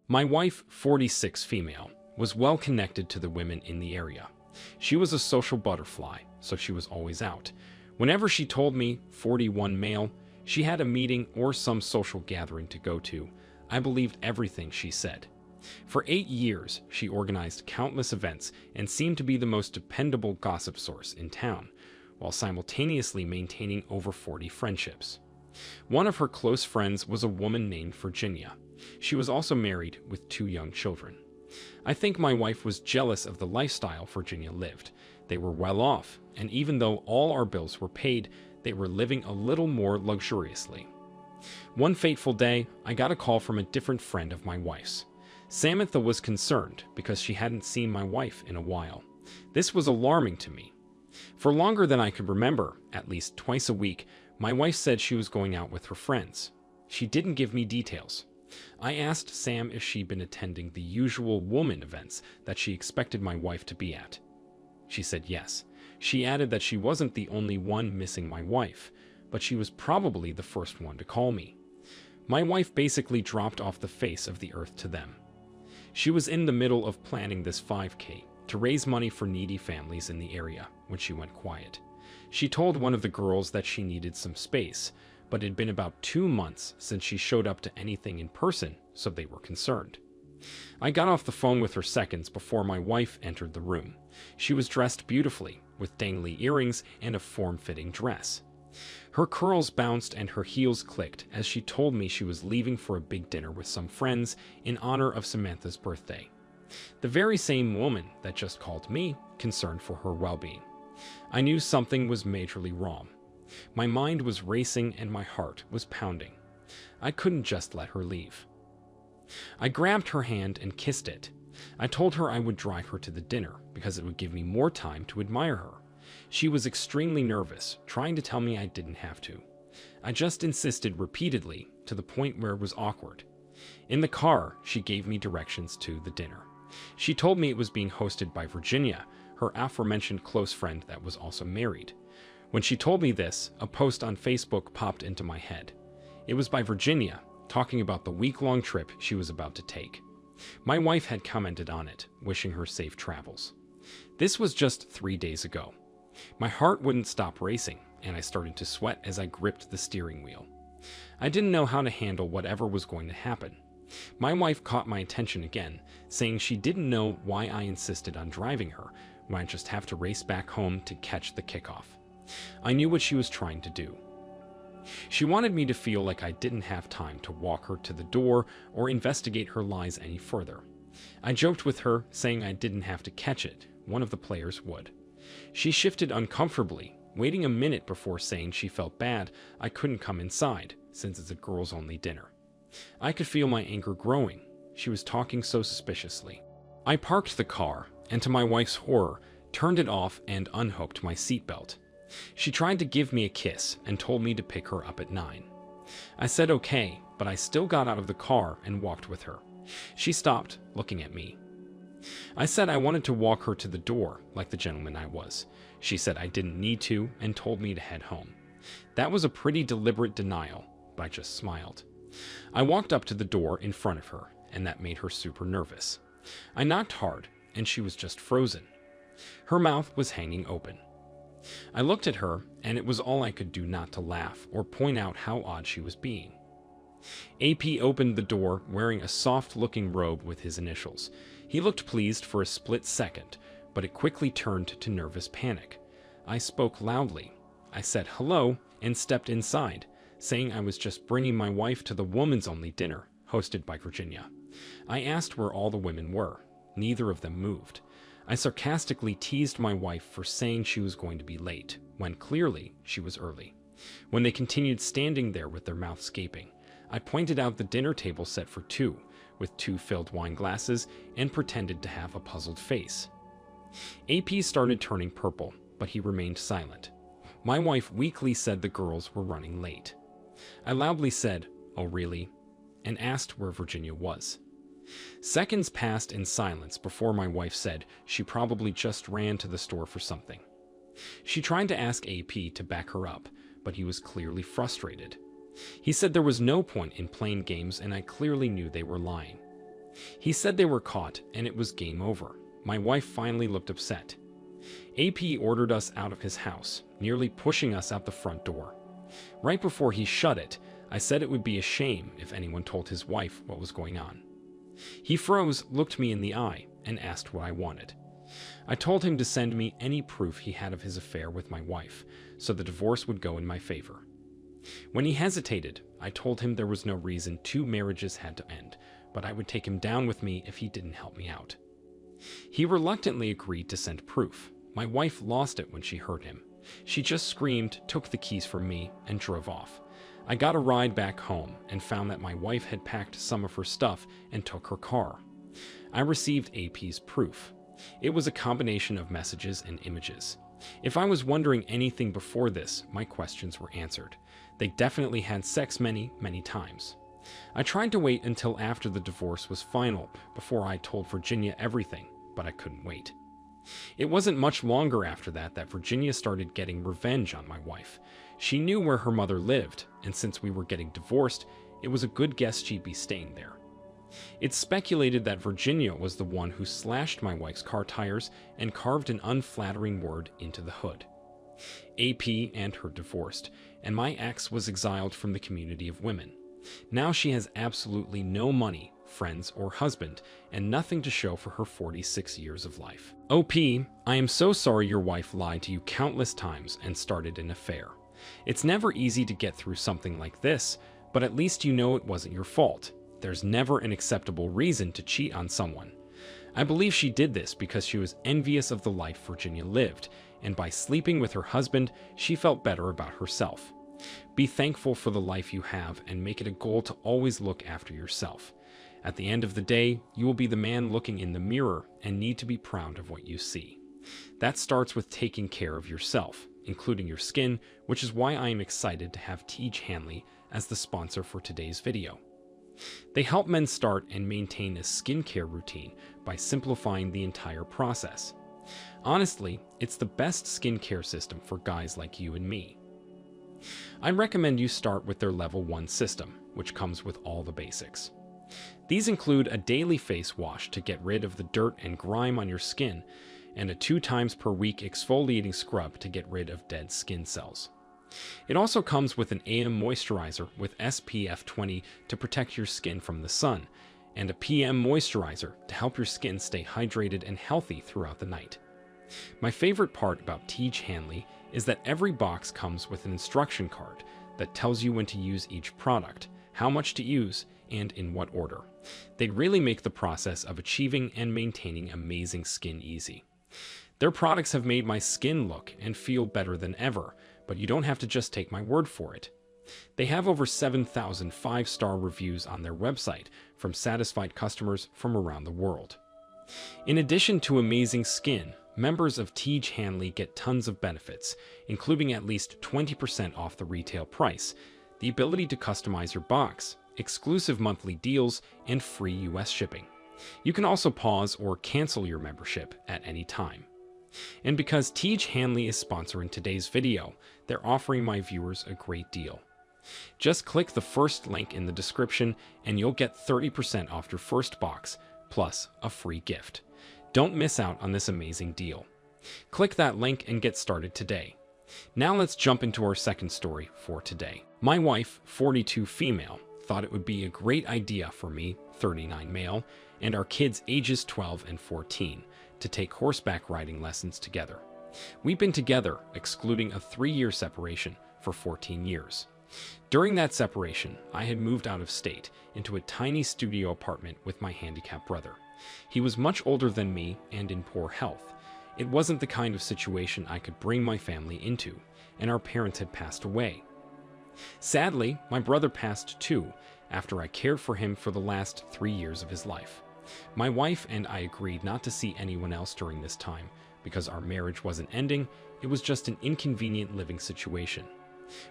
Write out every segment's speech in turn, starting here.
My wife, 46 female, was well connected to the women in the area. She was a social butterfly, so she was always out. Whenever she told me, 41 male, she had a meeting or some social gathering to go to, I believed everything she said. For 8 years, she organized countless events and seemed to be the most dependable gossip source in town, while simultaneously maintaining over 40 friendships. One of her close friends was a woman named Virginia. She was also married with 2 young children. I think my wife was jealous of the lifestyle Virginia lived. They were well off, and even though all our bills were paid, they were living a little more luxuriously. One fateful day, I got a call from a different friend of my wife's. Samantha was concerned because she hadn't seen my wife in a while. This was alarming to me. For longer than I could remember, at least twice a week, my wife said she was going out with her friends. She didn't give me details. I asked Sam if she'd been attending the usual woman events that she expected my wife to be at. She said yes. She added that she wasn't the only one missing my wife, but she was probably the first one to call me. My wife basically dropped off the face of the earth to them. She was in the middle of planning this 5K to raise money for needy families in the area when she went quiet. She told one of the girls that she needed some space, but it had been about 2 months since she showed up to anything in person, so they were concerned. I got off the phone with her seconds before my wife entered the room. She was dressed beautifully, with dangly earrings and a form-fitting dress. Her curls bounced and her heels clicked as she told me she was leaving for a big dinner with some friends in honor of Samantha's birthday. The very same woman that just called me, concerned for her well-being. I knew something was majorly wrong. My mind was racing and my heart was pounding. I couldn't just let her leave. I grabbed her hand and kissed it. I told her I would drive her to the dinner because it would give me more time to admire her. She was extremely nervous, trying to tell me I didn't have to. I just insisted repeatedly, to the point where it was awkward. In the car, she gave me directions to the dinner. She told me it was being hosted by Virginia, her aforementioned close friend that was also married. When she told me this, a post on Facebook popped into my head. It was by Virginia, talking about the week-long trip she was about to take. My wife had commented on it, wishing her safe travels. This was just 3 days ago. My heart wouldn't stop racing, and I started to sweat as I gripped the steering wheel. I didn't know how to handle whatever was going to happen. My wife caught my attention again, saying she didn't know why I insisted on driving her, when I just have to race back home to catch the kickoff. I knew what she was trying to do. She wanted me to feel like I didn't have time to walk her to the door or investigate her lies any further. I joked with her, saying I didn't have to catch it, one of the players would. She shifted uncomfortably, waiting a minute before saying she felt bad I couldn't come inside, since it's a girls-only dinner. I could feel my anger growing. She was talking so suspiciously. I parked the car, and to my wife's horror, turned it off and unhooked my seatbelt. She tried to give me a kiss and told me to pick her up at 9. I said okay, but I still got out of the car and walked with her. She stopped, looking at me. I said I wanted to walk her to the door, like the gentleman I was. She said I didn't need to and told me to head home. That was a pretty deliberate denial, but I just smiled. I walked up to the door in front of her, and that made her super nervous. I knocked hard, and she was just frozen. Her mouth was hanging open. I looked at her, and it was all I could do not to laugh or point out how odd she was being. AP opened the door wearing a soft-looking robe with his initials. He looked pleased for a split second, but it quickly turned to nervous panic. I spoke loudly. I said hello and stepped inside, saying I was just bringing my wife to the women's-only dinner, hosted by Virginia. I asked where all the women were. Neither of them moved. I sarcastically teased my wife for saying she was going to be late, when clearly she was early. When they continued standing there with their mouths gaping, I pointed out the dinner table set for 2, with 2 filled wine glasses, and pretended to have a puzzled face. AP started turning purple, but he remained silent. My wife weakly said the girls were running late. I loudly said, "Oh really?" and asked where Virginia was. Seconds passed in silence before my wife said she probably just ran to the store for something. She tried to ask AP to back her up, but he was clearly frustrated. He said there was no point in playing games and I clearly knew they were lying. He said they were caught and it was game over. My wife finally looked upset. AP ordered us out of his house, nearly pushing us out the front door. Right before he shut it, I said it would be a shame if anyone told his wife what was going on. He froze, looked me in the eye, and asked what I wanted. I told him to send me any proof he had of his affair with my wife, so the divorce would go in my favor. When he hesitated, I told him there was no reason 2 marriages had to end, but I would take him down with me if he didn't help me out. He reluctantly agreed to send proof. My wife lost it when she heard him. She just screamed, took the keys from me, and drove off. I got a ride back home and found that my wife had packed some of her stuff and took her car. I received AP's proof. It was a combination of messages and images. If I was wondering anything before this, my questions were answered. They definitely had sex many, many times. I tried to wait until after the divorce was final before I told Virginia everything, but I couldn't wait. It wasn't much longer after that Virginia started getting revenge on my wife. She knew where her mother lived, and since we were getting divorced, it was a good guess she'd be staying there. It's speculated that Virginia was the one who slashed my wife's car tires and carved an unflattering word into the hood. AP and her divorced, and my ex was exiled from the community of women. Now she has absolutely no money, friends, or husband, and nothing to show for her 46 years of life. OP, I am so sorry your wife lied to you countless times and started an affair. It's never easy to get through something like this, but at least you know it wasn't your fault. There's never an acceptable reason to cheat on someone. I believe she did this because she was envious of the life Virginia lived, and by sleeping with her husband, she felt better about herself. Be thankful for the life you have and make it a goal to always look after yourself. At the end of the day, you will be the man looking in the mirror and need to be proud of what you see. That starts with taking care of yourself, including your skin, which is why I am excited to have Teach Hanley as the sponsor for today's video. They help men start and maintain a skincare routine by simplifying the entire process. Honestly, it's the best skincare system for guys like you and me. I recommend you start with their Level 1 system, which comes with all the basics. These include a daily face wash to get rid of the dirt and grime on your skin, and a 2 times per week exfoliating scrub to get rid of dead skin cells. It also comes with an AM moisturizer with SPF 20 to protect your skin from the sun, and a PM moisturizer to help your skin stay hydrated and healthy throughout the night. My favorite part about Teach Hanley is that every box comes with an instruction card that tells you when to use each product, how much to use, and in what order. They really make the process of achieving and maintaining amazing skin easy. Their products have made my skin look and feel better than ever, but you don't have to just take my word for it. They have over 7,000 5-star reviews on their website from satisfied customers from around the world. In addition to amazing skin, members of Teach Hanley get tons of benefits, including at least 20% off the retail price, the ability to customize your box, exclusive monthly deals, and free US shipping. You can also pause or cancel your membership at any time. And because Teach Hanley is sponsoring today's video, they're offering my viewers a great deal. Just click the first link in the description and you'll get 30% off your first box, plus a free gift. Don't miss out on this amazing deal. Click that link and get started today. Now let's jump into our second story for today. My wife, 42 female, thought it would be a great idea for me, 39 male, and our kids ages 12 and 14, to take horseback riding lessons together. We've been together, excluding a 3-year separation, for 14 years. During that separation, I had moved out of state into a tiny studio apartment with my handicapped brother. He was much older than me and in poor health. It wasn't the kind of situation I could bring my family into, and our parents had passed away. Sadly, my brother passed too, after I cared for him for the last 3 years of his life. My wife and I agreed not to see anyone else during this time, because our marriage wasn't ending, it was just an inconvenient living situation.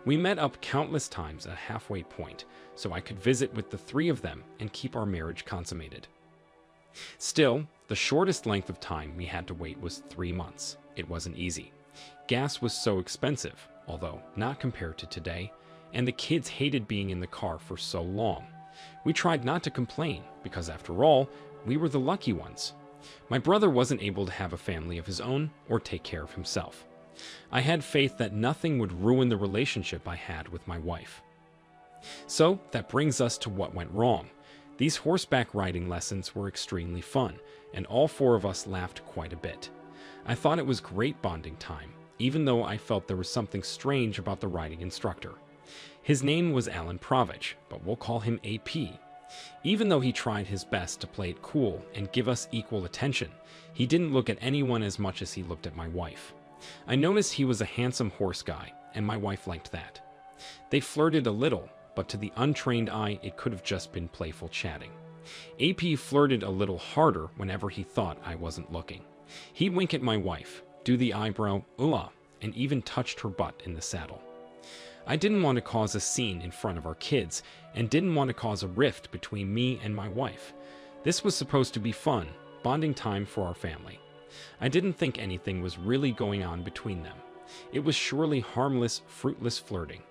We met up countless times at a halfway point, so I could visit with the 3 of them and keep our marriage consummated. Still, the shortest length of time we had to wait was 3 months. It wasn't easy. Gas was so expensive, although not compared to today, and the kids hated being in the car for so long. We tried not to complain, because after all, we were the lucky ones. My brother wasn't able to have a family of his own or take care of himself. I had faith that nothing would ruin the relationship I had with my wife. So that brings us to what went wrong. These horseback riding lessons were extremely fun, and all four of us laughed quite a bit. I thought it was great bonding time, even though I felt there was something strange about the riding instructor. His name was Alan Pravich, but we'll call him AP. Even though he tried his best to play it cool and give us equal attention, he didn't look at anyone as much as he looked at my wife. I noticed he was a handsome horse guy, and my wife liked that. They flirted a little, but to the untrained eye, it could have just been playful chatting. AP flirted a little harder whenever he thought I wasn't looking. He'd wink at my wife, do the eyebrow, and even touched her butt in the saddle. I didn't want to cause a scene in front of our kids, and didn't want to cause a rift between me and my wife. This was supposed to be fun, bonding time for our family. I didn't think anything was really going on between them. It was surely harmless, fruitless flirting.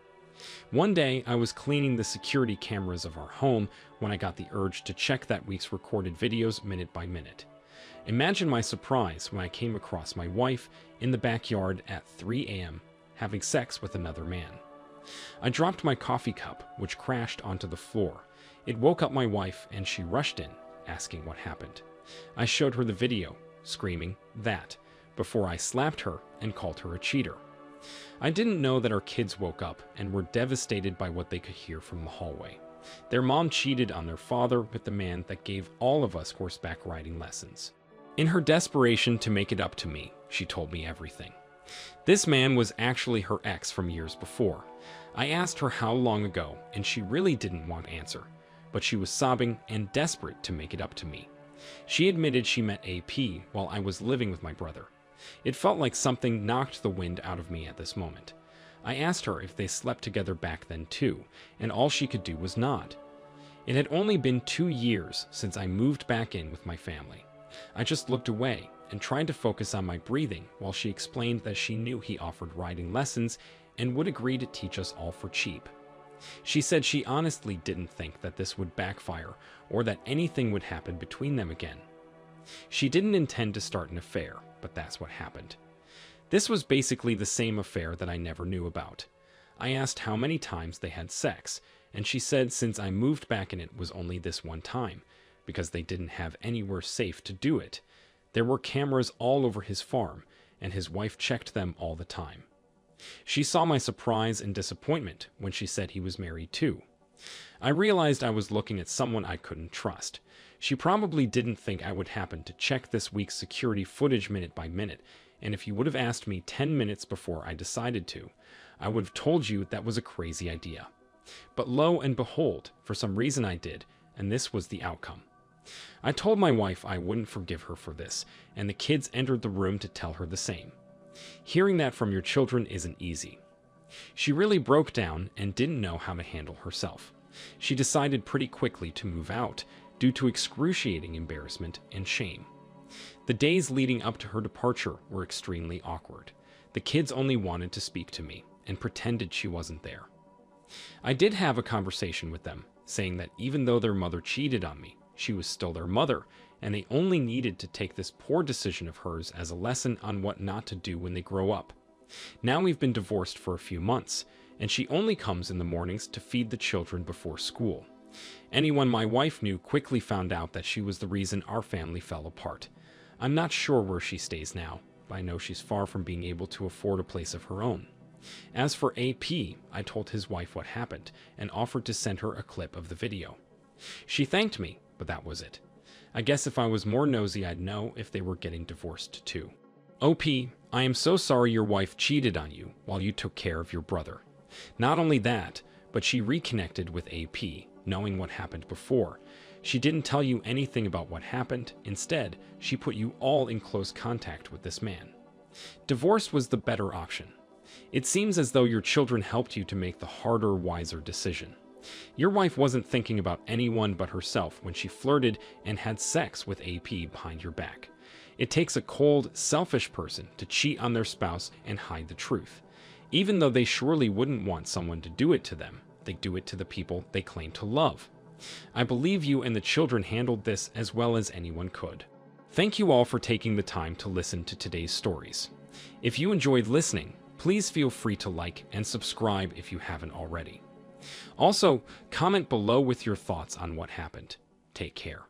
One day, I was cleaning the security cameras of our home when I got the urge to check that week's recorded videos minute by minute. Imagine my surprise when I came across my wife in the backyard at 3 a.m. having sex with another man. I dropped my coffee cup, which crashed onto the floor. It woke up my wife, and she rushed in, asking what happened. I showed her the video, screaming, "That," before I slapped her and called her a cheater. I didn't know that our kids woke up and were devastated by what they could hear from the hallway. Their mom cheated on their father with the man that gave all of us horseback riding lessons. In her desperation to make it up to me, she told me everything. This man was actually her ex from years before. I asked her how long ago, and she really didn't want to answer, but she was sobbing and desperate to make it up to me. She admitted she met AP while I was living with my brother. It felt like something knocked the wind out of me at this moment. I asked her if they slept together back then too, and all she could do was nod. It had only been 2 years since I moved back in with my family. I just looked away and tried to focus on my breathing while she explained that she knew he offered riding lessons and would agree to teach us all for cheap. She said she honestly didn't think that this would backfire or that anything would happen between them again. She didn't intend to start an affair, but that's what happened. This was basically the same affair that I never knew about. I asked how many times they had sex, and she said since I moved back in it was only this one time, because they didn't have anywhere safe to do it. There were cameras all over his farm, and his wife checked them all the time. She saw my surprise and disappointment when she said he was married too. I realized I was looking at someone I couldn't trust. She probably didn't think I would happen to check this week's security footage minute by minute, and if you would have asked me 10 minutes before I decided to, I would have told you that was a crazy idea. But lo and behold, for some reason I did, and this was the outcome. I told my wife I wouldn't forgive her for this, and the kids entered the room to tell her the same. Hearing that from your children isn't easy. She really broke down and didn't know how to handle herself. She decided pretty quickly to move out due to excruciating embarrassment and shame. The days leading up to her departure were extremely awkward. The kids only wanted to speak to me and pretended she wasn't there. I did have a conversation with them, saying that even though their mother cheated on me, she was still their mother, and they only needed to take this poor decision of hers as a lesson on what not to do when they grow up. Now we've been divorced for a few months, and she only comes in the mornings to feed the children before school. Anyone my wife knew quickly found out that she was the reason our family fell apart. I'm not sure where she stays now, but I know she's far from being able to afford a place of her own. As for AP, I told his wife what happened and offered to send her a clip of the video. She thanked me, but that was it. I guess if I was more nosy, I'd know if they were getting divorced too. OP, I am so sorry your wife cheated on you while you took care of your brother. Not only that, but she reconnected with AP, knowing what happened before. She didn't tell you anything about what happened. Instead, she put you all in close contact with this man. Divorce was the better option. It seems as though your children helped you to make the harder, wiser decision. Your wife wasn't thinking about anyone but herself when she flirted and had sex with AP behind your back. It takes a cold, selfish person to cheat on their spouse and hide the truth. Even though they surely wouldn't want someone to do it to them, they do it to the people they claim to love. I believe you and the children handled this as well as anyone could. Thank you all for taking the time to listen to today's stories. If you enjoyed listening, please feel free to like and subscribe if you haven't already. Also, comment below with your thoughts on what happened. Take care.